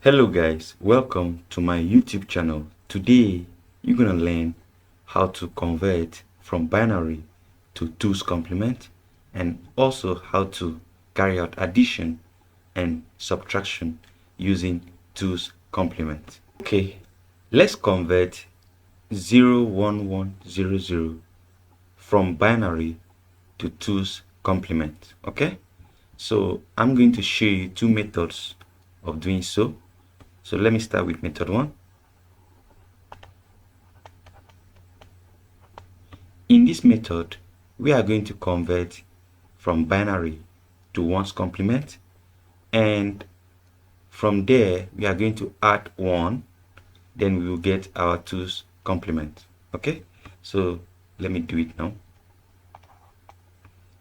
Hello guys, welcome to my YouTube channel. Today you're gonna learn how to convert from binary to 2's complement and also how to carry out addition and subtraction using 2's complement. Okay, let's convert 01100 from binary to 2's complement. Okay, so I'm going to show you two methods of doing so. So let me start with method 1. In this method, we are going to convert from binary to 1's complement, and from there we are going to add 1, then we will get our 2's complement. Okay, so let me do it now.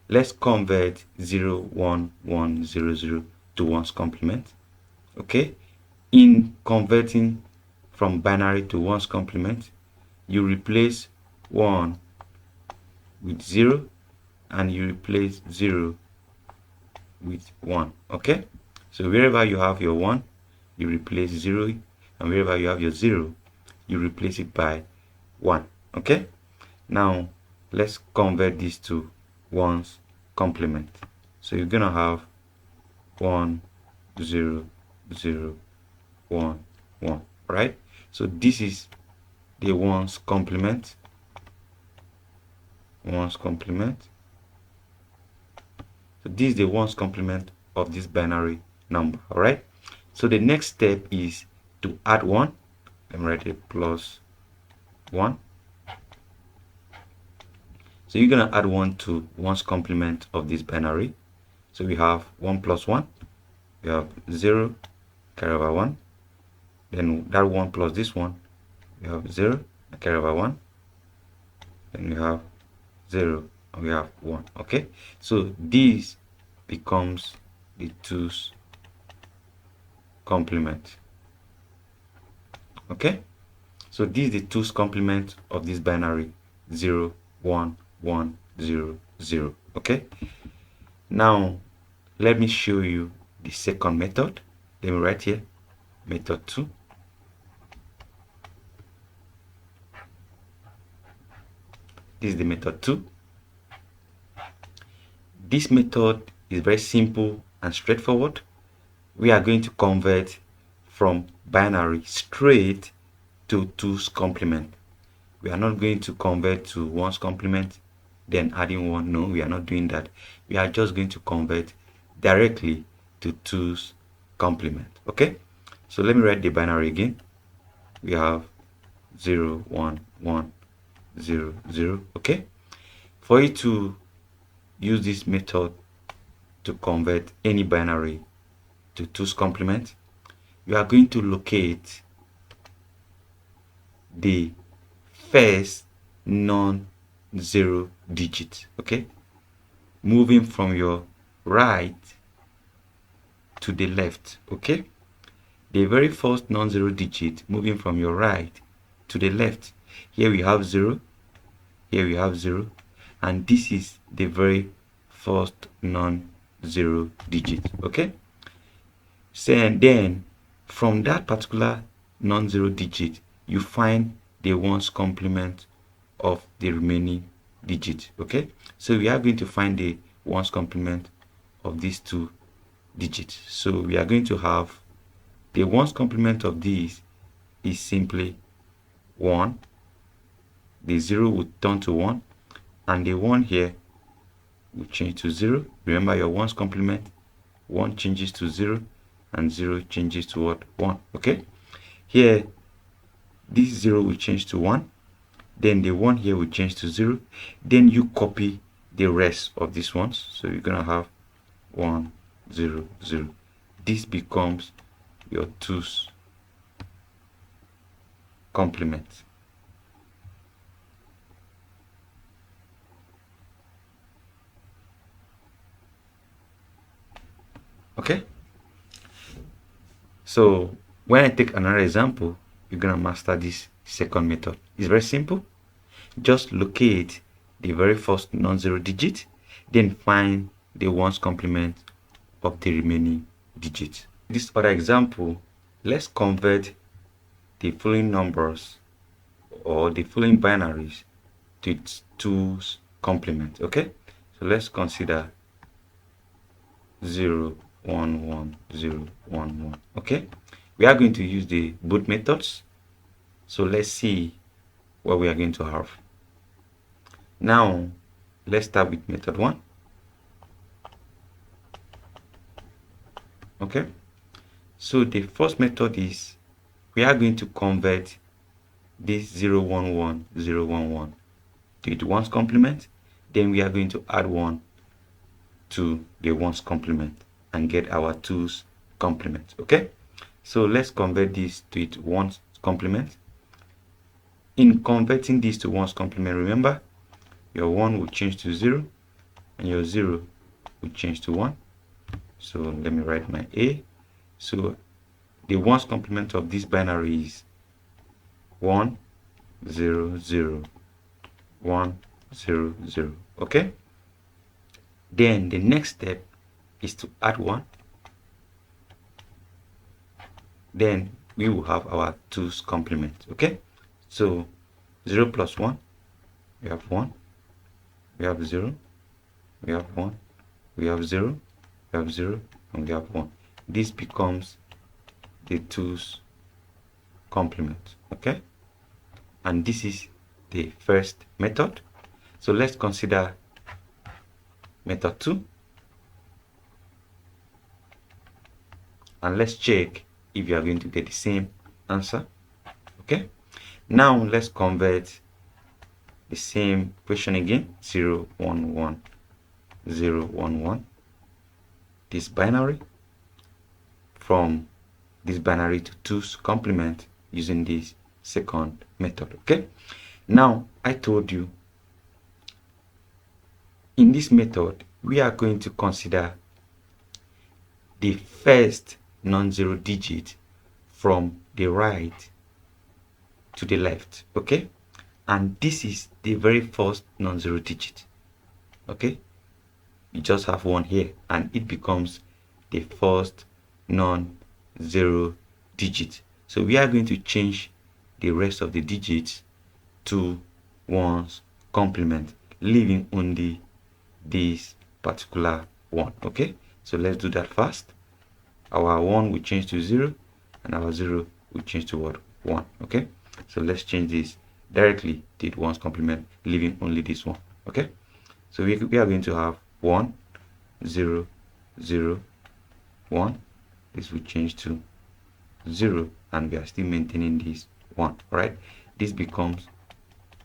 Let's convert 01100 to 1's complement. Okay, in converting from binary to 1's complement, you replace 1 with 0 and you replace 0 with 1. Okay, so wherever you have your 1, you replace 0, and wherever you have your 0, you replace it by 1. Okay, now let's convert this to 1's complement. So you're gonna have 1 0 0 1 1, right? So this is the 1's complement. 1's complement. So this is the 1's complement of this binary number. All right, so the next step is to add 1. Let me write it plus 1. So you're gonna add 1 to 1's complement of this binary. So we have 1 plus 1, we have 0 carry over 1, then that 1 plus this one, we have 0 carry over 1, then we have 0 and we have 1. Okay, so this becomes the 2's complement. Okay, so this is the 2's complement of this binary 0 1 1 0 0. Okay, now let me show you the second method. Let me write here method 2. This is the method 2. This method is very simple and straightforward. We are going to convert from binary straight to 2's complement. We are not going to convert to 1's complement then adding 1. No, we are not doing that. We are just going to convert directly to 2's complement. Okay, so let me write the binary again. We have 0 1 1 0 0. Okay, for you to use this method to convert any binary to 2's complement, you are going to locate the first non-zero digit. Okay, moving from your right to the left. Okay, the very first non-zero digit moving from your right to the left. Here we have 0, here we have 0, and this is the very first non-zero digit. Okay, so and then from that particular non-zero digit you find the 1's complement of the remaining digit. Okay, so we are going to find the 1's complement of these two digits. So we are going to have the 1's complement of these is simply 1. The 0 will turn to 1, and the 1 here will change to 0. Remember, your 1's complement, 1 changes to 0 and 0 changes to what? 1. Okay, here this 0 will change to 1, then the 1 here will change to 0, then you copy the rest of these ones. So you're gonna have 1 0 0. This becomes your 2's complement. Okay, so when I take another example, you're gonna master this second method. It's very simple. Just locate the very first non-zero digit, then find the 1's complement of the remaining digits. This other example, let's convert the following numbers or the following binaries to its 2's complement. Okay, so let's consider 0 1 1 0 1 1. Okay, we are going to use the both methods, so let's see what we are going to have. Now let's start with method 1. Okay, so the first method is we are going to convert this 0 1 1 0 1 1 to the 1's complement. Then we are going to add 1 to the 1's complement and get our 2's complement. Okay, so let's convert this to its 1's complement. In converting this to 1's complement, remember your 1 will change to 0 and your 0 will change to 1. So let me write my A. So the 1's complement of this binary is 1 0 0 1 0 0. Okay, then the next step is to add 1. Then we will have our 2's complement. Okay, so 0 plus 1, we have 1, we have 0, we have 1, we have 0, we have 0, and we have 1. This becomes the 2's complement. Okay, and this is the first method. So let's consider method 2, and let's check if you are going to get the same answer. Okay, now let's convert the same question again, 0 1 1 0 1 1, this binary from this binary to 2's complement using this second method. Okay, now I told you in this method we are going to consider the first non-zero digit from the right to the left. Okay, and this is the very first non-zero digit. Okay, you just have 1 here and it becomes the first non-zero digit. So we are going to change the rest of the digits to 1's complement, leaving only this particular 1. Okay, so let's do that fast. Our 1 will change to 0 and our 0 will change to what? 1. Okay, so let's change this directly to 1's complement, leaving only this 1. Okay, so we are going to have 1 0 0 1. This will change to 0 and we are still maintaining this 1. Right, this becomes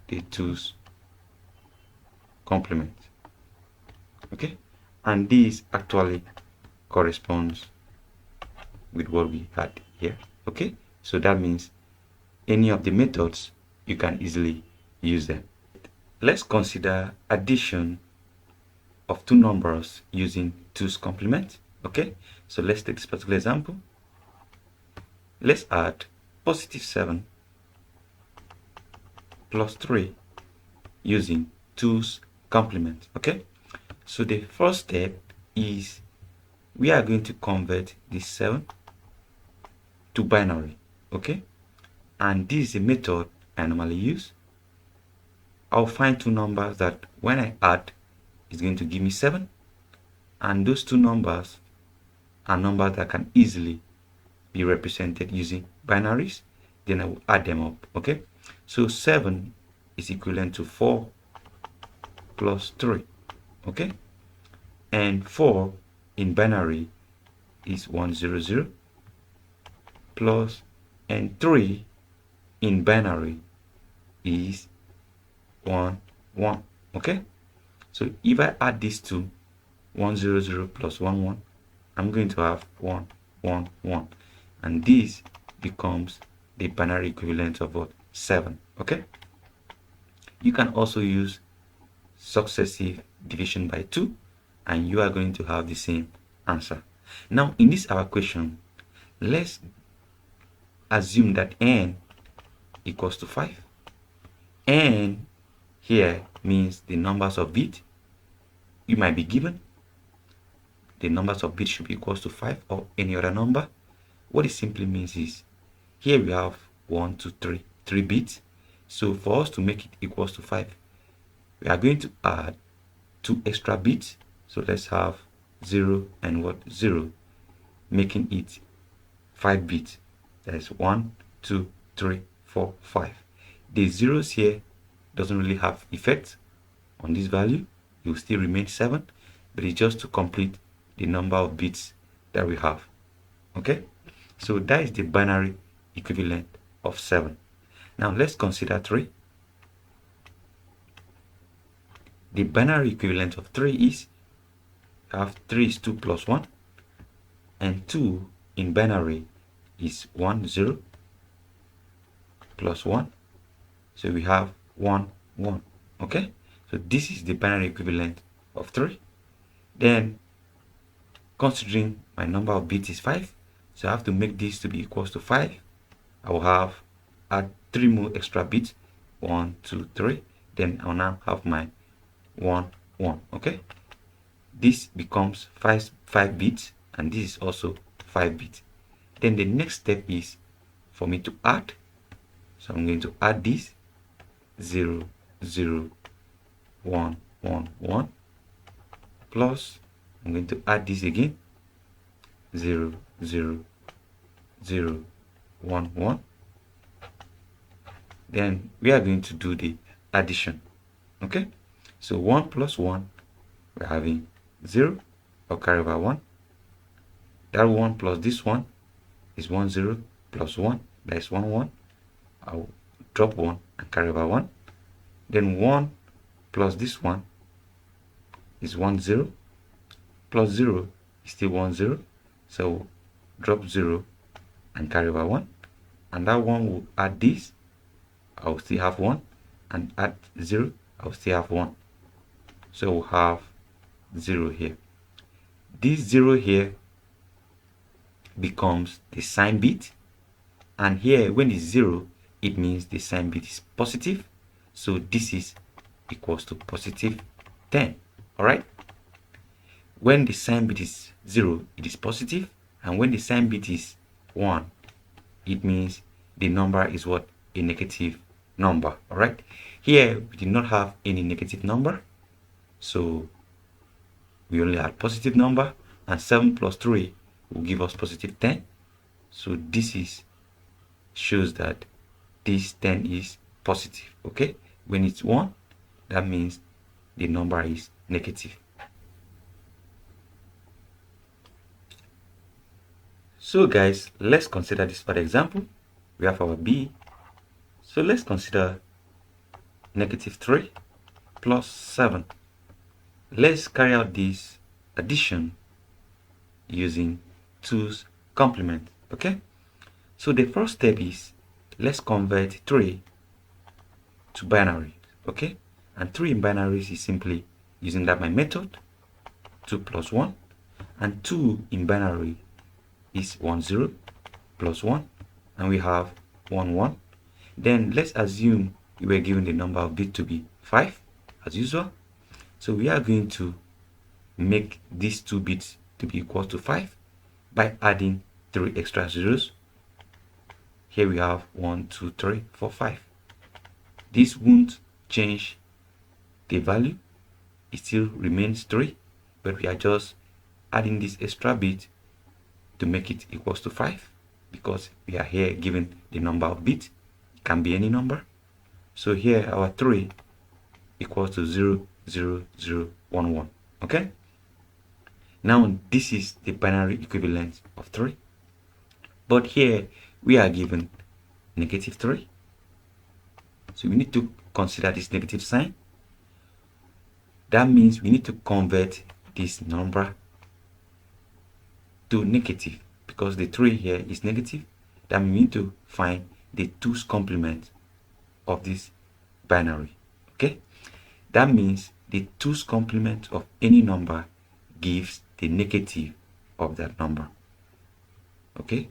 the 2's complement. Okay, and this actually corresponds with what we had here. Okay, so that means any of the methods you can easily use them. Let's consider addition of two numbers using 2's complement. Okay, so let's take this particular example. Let's add positive 7 plus 3 using 2's complement. Okay, so the first step is we are going to convert this 7 to binary. Okay, and this is a method I normally use. I'll find two numbers that when I add is going to give me 7, and those two numbers are numbers that can easily be represented using binaries. Then I will add them up. Okay, so 7 is equivalent to 4 plus 3. Okay, and 4 in binary is 100 plus, and 3 in binary is 1 1. Okay, so if I add these two, 100 plus 1 1, I'm going to have 1 1 1, and this becomes the binary equivalent of what? 7. Okay, you can also use successive division by 2 and you are going to have the same answer. Now in this our question, let's assume that n equals to 5. N here means the numbers of bits you might be given. The numbers of bits should be equals to 5 or any other number. What it simply means is, here we have 1, 2, 3, 3 bits. So for us to make it equals to 5, we are going to add 2 extra bits. So let's have 0 and 0, making it 5 bits. That is 1, 2, 3, 4, 5. The zeros here doesn't really have effect on this value. It will still remain 7, but it's just to complete the number of bits that we have. Okay, so that is the binary equivalent of 7. Now let's consider 3. The binary equivalent of 3 is, have 3 is 2 plus 1, and 2 in binary is 1, 0 plus 1. So we have 1, 1. Okay, so this is the binary equivalent of 3. Then, considering my number of bits is 5, so I have to make this to be equals to 5. I will have add 3 more extra bits, 1, 2, 3. Then I'll now have my 1, 1. Okay, this becomes 5 bits, and this is also 5 bits. Then the next step is for me to add. So I'm going to add this 0, 0, 1, 1, 1, plus I'm going to add this again 0, 0, 0, 1, 1. Then we are going to do the addition. Okay, so 1 plus 1, we're having 0. I'll carry over 1. That 1 plus this one is 1, 0 plus 1, that is 1, 1. I'll drop 1 and carry over 1. Then 1 plus this one is 1, 0 plus 0 is still 1, 0. So drop 0 and carry over 1. And that 1 will add this. I will still have 1. And add 0, I will still have 1. So we'll have 0 here. This 0 here becomes the sign bit. And here, when it's 0, it means the sign bit is positive. So this is equals to positive 10. Alright? When the sign bit is 0, it is positive. And when the sign bit is 1, it means the number is what? A negative number. Alright? Here, we did not have any negative number. So we only had positive number. And 7 plus 3 will give us positive 10. So this is shows that this 10 is positive. Okay, when it's 1, that means the number is negative. So guys, let's consider this for example. We have our b. So let's consider negative 3 plus 7. Let's carry out this addition using 2's complement. Okay, so the first step is, let's convert 3 to binary. Okay, and 3 in binaries is simply using that my method, 2 plus 1, and 2 in binary is 1, 0 plus 1, and we have 1, 1. Then let's assume we were given the number of bits to be 5 as usual. So we are going to make these 2 bits to be equal to 5 by adding 3 extra zeros. Here we have 1, 2, 3, 4, 5. This won't change the value. It still remains 3, but we are just adding this extra bit to make it equals to 5, because we are here given the number of bits. It can be any number. So here our 3 equals to 0, 0, 0, 1, 1. Okay, now this is the binary equivalent of 3, but here we are given negative 3. So we need to consider this negative sign. That means we need to convert this number to negative, because the 3 here is negative. That means we need to find the 2's complement of this binary. Okay, that means the 2's complement of any number gives the negative of that number. Okay,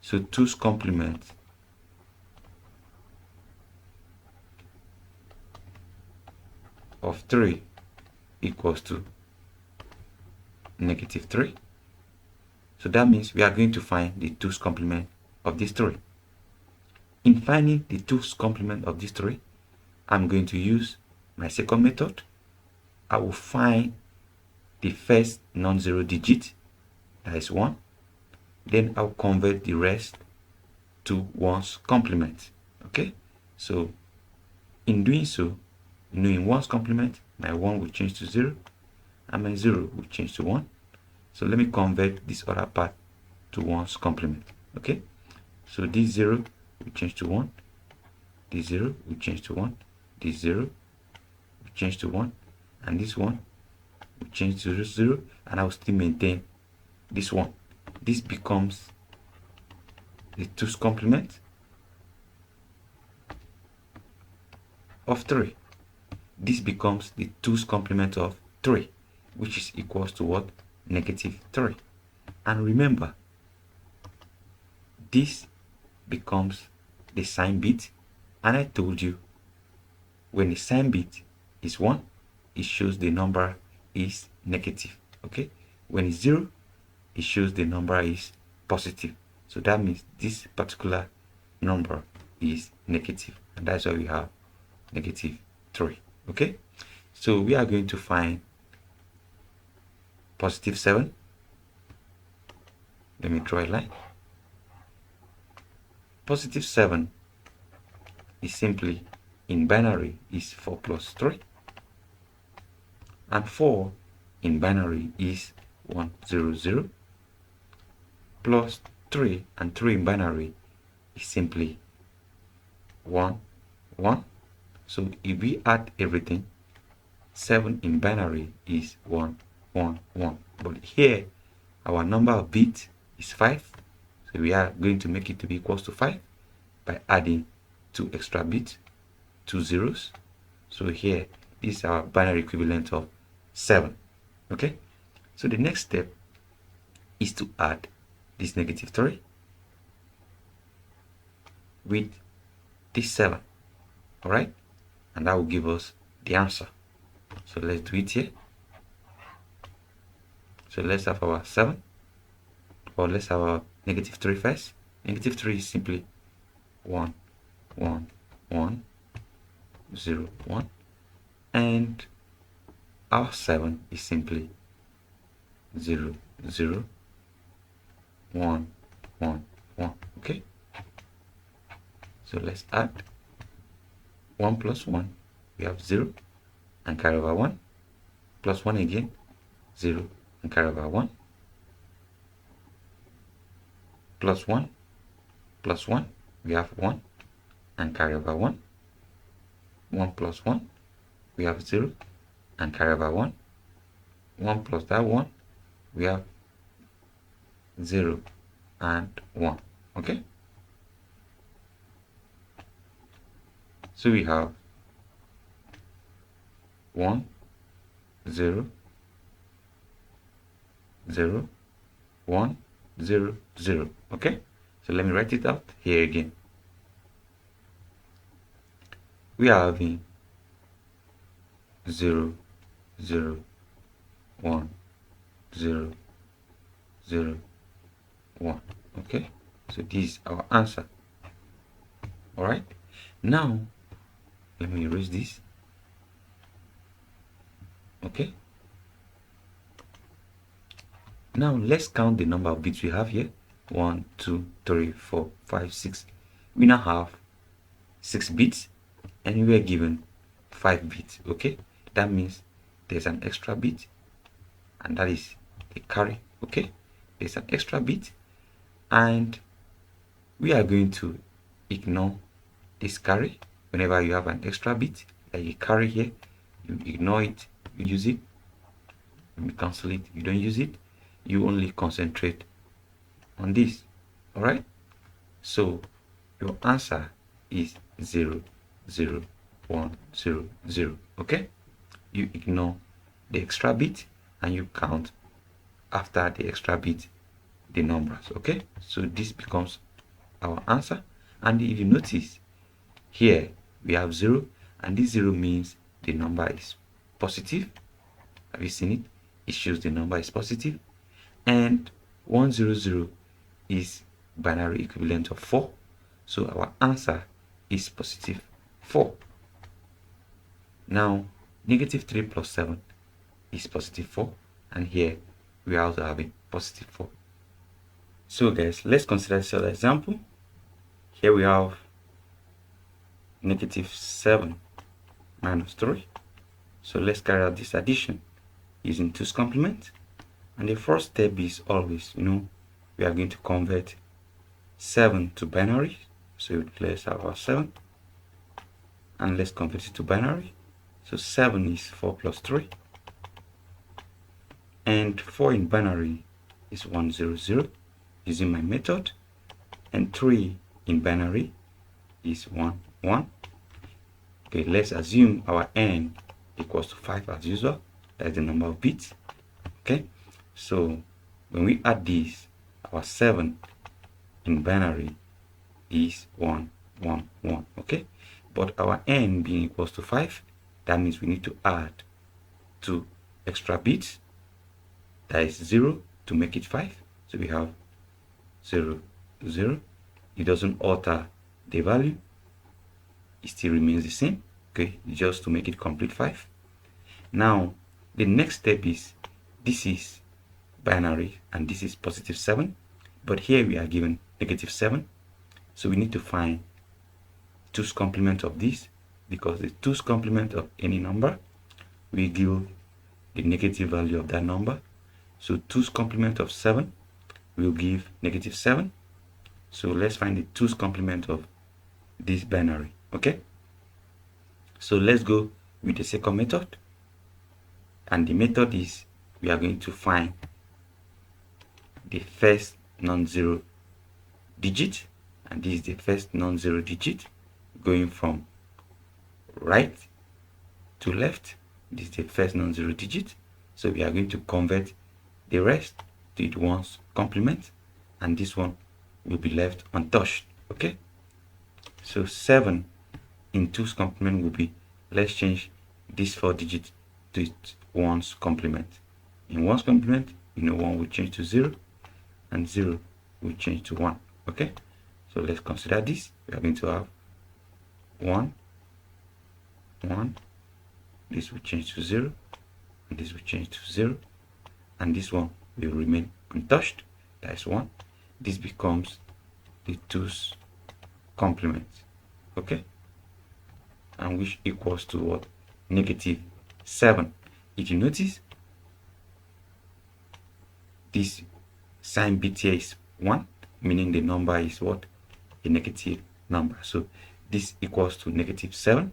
so 2's complement of 3 equals to negative 3. So that means we are going to find the 2's complement of this 3. In finding the 2's complement of this 3, I'm going to use my second method. I will find the first non-zero digit, that is 1. Then I'll convert the rest to 1's complement. Okay, so in doing so, in 1's complement, my 1 will change to 0 and my 0 will change to 1. So let me convert this other part to 1's complement. Okay, so this 0 will change to 1, this 0 will change to 1, this 0 will change to 1, and this 1 will change to 0, and I will still maintain this 1. This becomes the 2's complement of 3. This becomes the 2's complement of 3, which is equals to what? -3. And remember, this becomes the sign bit, and I told you when the sign bit is 1, it shows the number is negative. Okay, when it's 0, it shows the number is positive. So that means this particular number is negative, and that's why we have -3. Okay, so we are going to find +7. Let me draw a line. +7 is simply, in binary, is 4 plus 3, and 4 in binary is 1 0 0, plus 3, and 3 in binary is simply 1 1. So if we add everything, 7 in binary is 1 1 1. But here our number of bits is 5, so we are going to make it to be equals to 5 by adding 2 extra bits, 2 zeros. So here this is our binary equivalent of 7. Okay, so the next step is to add this -3 with this 7. All right, and that will give us the answer. So let's do it here. So let's have our 7, or let's have our -3 first. -3 is simply 1 1 1 0 1, and our 7 is simply 0 0 1 1 1. Okay, so let's add 1 plus 1, we have 0 and carry over 1, plus 1 again, 0 and carry over 1, plus 1 plus 1, we have 1 and carry over 1, 1 plus 1, we have 0 and carry over 1, 1 plus that 1, we have 0 and 1. Okay, so we have 1 0 0 1 0 0. Okay, so let me write it out here again. We are having 0 0 1 0 0 1. Okay, so this is our answer. All right, now let me erase this. Okay, now let's count the number of bits we have here. 1 2 3 4 5 6. We now have 6 bits, and we are given 5 bits. Okay, that means there's an extra bit, and that is the carry. Okay, there's an extra bit, and we are going to ignore this carry. Whenever you have an extra bit like a carry here, you ignore it, you use it. When you cancel it, you don't use it, you only concentrate on this. All right, so your answer is 0 0 1 0 0. Okay, you ignore the extra bit and you count after the extra bit the numbers. Okay, so this becomes our answer. And if you notice here, we have 0, and this 0 means the number is positive. Have you seen it? It shows the number is positive. And 100 is binary equivalent of 4, so our answer is positive 4. Now negative 3 plus 7 is positive 4, and here we are also having positive 4. So guys, let's consider this other example. Here we have negative 7 minus 3. So let's carry out this addition using 2's complement. And the first step is always, we are going to convert 7 to binary. So let's have our 7 and let's convert it to binary. So 7 is 4 plus 3, and 4 in binary is 100 using my method, and 3 in binary is 1 1. Okay, let's assume our n equals to 5 as usual. That's the number of bits. Okay, so when we add this, our 7 in binary is 1 1 1. Okay, but our n being equals to 5, that means we need to add 2 extra bits, that is 0, to make it 5. So we have 0 0. It doesn't alter the value, it still remains the same. Okay, just to make it complete 5. Now the next step is, this is binary and this is positive 7, but here we are given negative 7, so we need to find 2's complement of this, because the 2's complement of any number will give the negative value of that number. So 2's complement of 7 will give negative 7. So let's find the 2's complement of this binary. Okay, so let's go with the second method, and the method is, we are going to find the first non-zero digit, and this is the first non-zero digit going from right to left. This is the first non-zero digit, so we are going to convert the rest to its 1's complement, and this one will be left untouched. Okay, so 7 in 2's complement will be, let's change this 4 digit to its 1's complement. In 1's complement, 1 will change to 0, and 0 will change to 1. Okay, so let's consider this. We are going to have 1 1, this will change to 0, and this will change to 0, and this one will remain untouched, that is 1. This becomes the 2's complement. Okay, and which equals to what? Negative 7. If you notice, this sign bit here is 1, meaning the number is what? A negative number. So this equals to negative 7.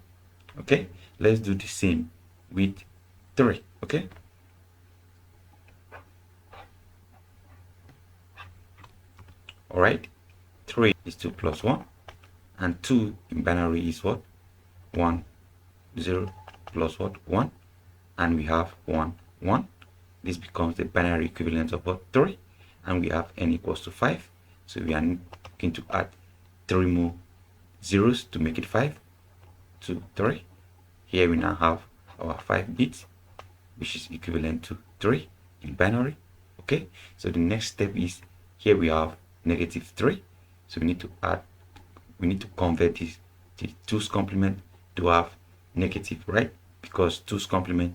Okay, let's do the same with 3. Okay, all right, 3 is 2 plus 1, and 2 in binary is what? 1 0 plus what? 1, and we have 1 1. This becomes the binary equivalent of what? 3, and we have n equals to 5, so we are going to add 3 more zeros to make it 5. 2 3. Here we now have our 5 bits, which is equivalent to 3 in binary. Okay, so the next step is, here we have negative 3, so we need to convert this to 2's complement to have negative, right? Because 2's complement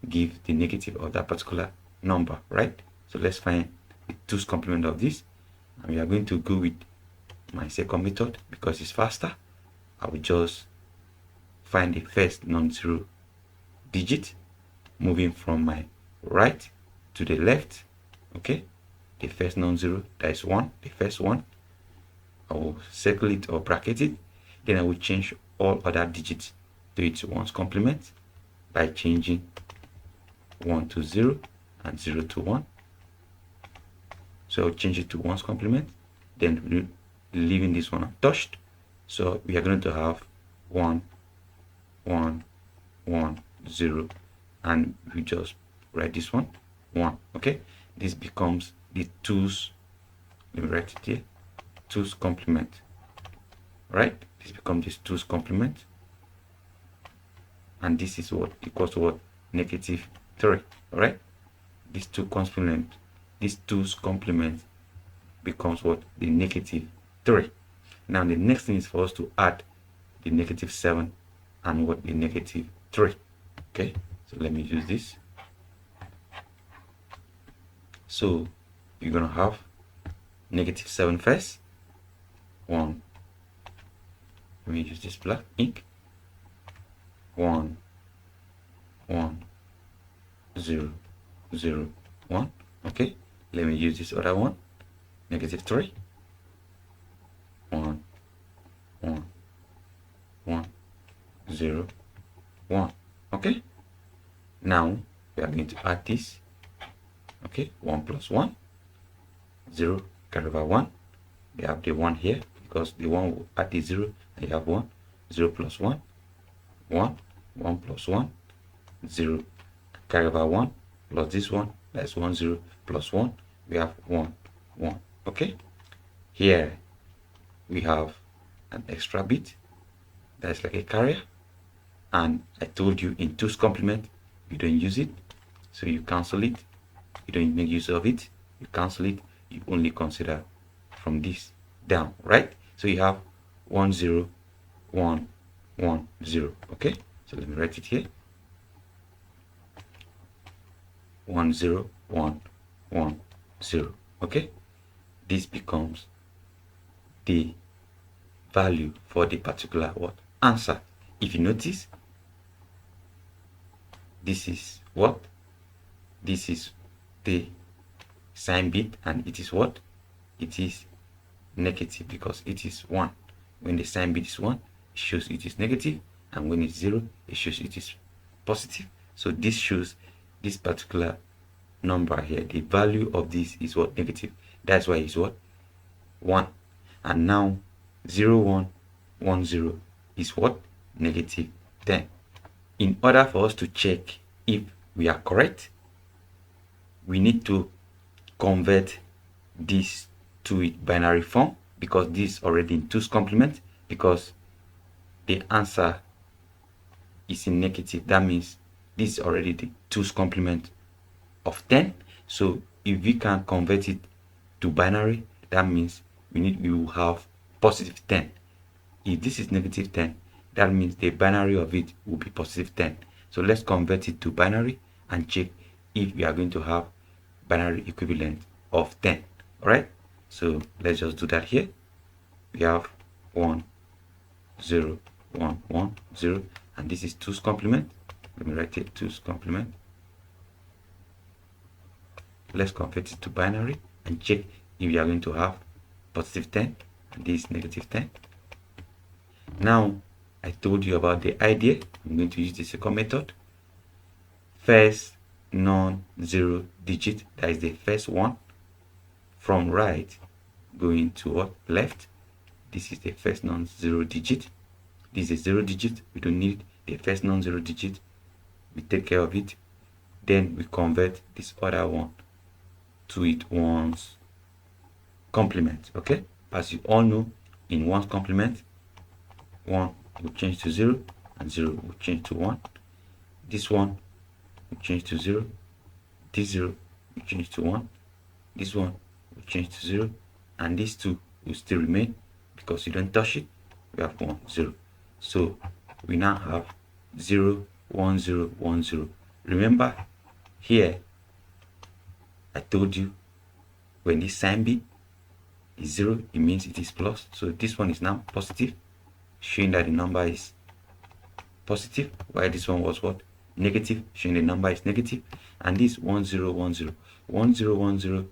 give the negative of that particular number, right? So let's find the 2's complement of this, and we are going to go with my second method because it's faster. I will just find the first non-zero digit, moving from my right to the left. Okay, the first non-zero, that is 1, the first one. I will circle it or bracket it, then I will change all other digits to its 1's complement by changing 1 to 0 and 0 to 1. So I'll change it to 1's complement, then leaving this one untouched. So we are going to have 1 1 1 0, and we just write this one 1. Okay, this becomes the 2's, let me write it here, 2's complement. Right, this becomes this 2's complement, and this is what equals to what? Negative 3. All right, this 2's complement, this 2's complement becomes what? The negative 3. Now the next thing is for us to add the negative 7 and what? The negative 3. Okay, so let me use this. So you're gonna have negative 7 first. 1. Let me use this black ink. 1 1 0 0 1. Okay, let me use this other one. Negative 3. 1 1 1 0 1. Okay, now we are going to add this. Okay, 1 plus 1 0 carry over 1. We have the 1 here because the 1 will add the 0 and you have 1. 0 plus 1 1. 1 plus 1 0 carry over 1 plus this one, that's 1 0 plus 1, we have 1 1. Okay, here we have an extra bit that's like a carrier, and I told you in 2's complement you don't use it, so you cancel it. You don't make use of it, you cancel it, you only consider from this down, right? So you have 1 0 1 1 0. Okay, so let me write it here. 1 0 1 1 0. Okay, this becomes the value for the particular what? Answer. If you notice, this is what? This is the sign bit, and it is what? It is negative because it is 1. When the sign bit is 1, it shows it is negative, and when it's 0, it shows it is positive. So this shows this particular number here, the value of this is what? Negative. That's why it's what? 1. And now 0 1 1 0 is what? Negative 10. In order for us to check if we are correct, we need to convert this to a binary form, because this is already in 2's complement, because the answer is in negative. That means this is already the 2's complement of 10. So if we can convert it to binary, that means we will have positive 10. If this is negative 10, that means the binary of it will be positive 10. So let's convert it to binary and check if we are going to have binary equivalent of 10. All right, so let's just do that here. We have 1 0 1 1 0, and this is 2's complement. Let me write it 2's complement. Let's convert it to binary and check if we are going to have positive 10 and this negative 10. Now I told you about the idea. I'm going to use the second method. First non-zero digit, that is the first one from right going to what? Left. This is the first non-zero digit. This is a 0 digit. We don't need the first non-zero digit. We take care of it. Then we convert this other one to it one's complement. Okay, as you all know, in 1's complement, 1 will change to 0 and 0 will change to 1. This one will change to 0. This 0 will change to 1. This one will change to 0, and these two will still remain because you don't touch it. We have 1 0. So we now have 0 1 0 1 0. Remember here I told you when this sign bit is 0, it means it is plus. So this one is now positive, showing that the number is positive, while this one was what? Negative, showing the number is negative. And this 1 0 1 0 1 0 1 0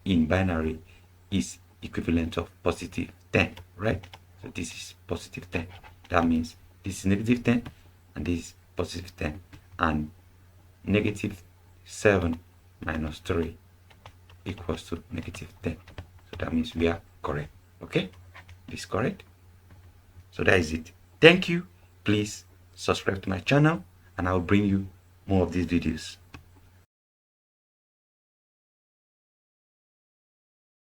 in binary is equivalent of positive 10, right? So this is positive 10. That means this is negative 10 and this is positive 10, and negative 7 minus 3 equals to negative 10. So that means we are correct. Okay, this is correct. So that is it. Thank you. Please subscribe to my channel and I'll bring you more of these videos.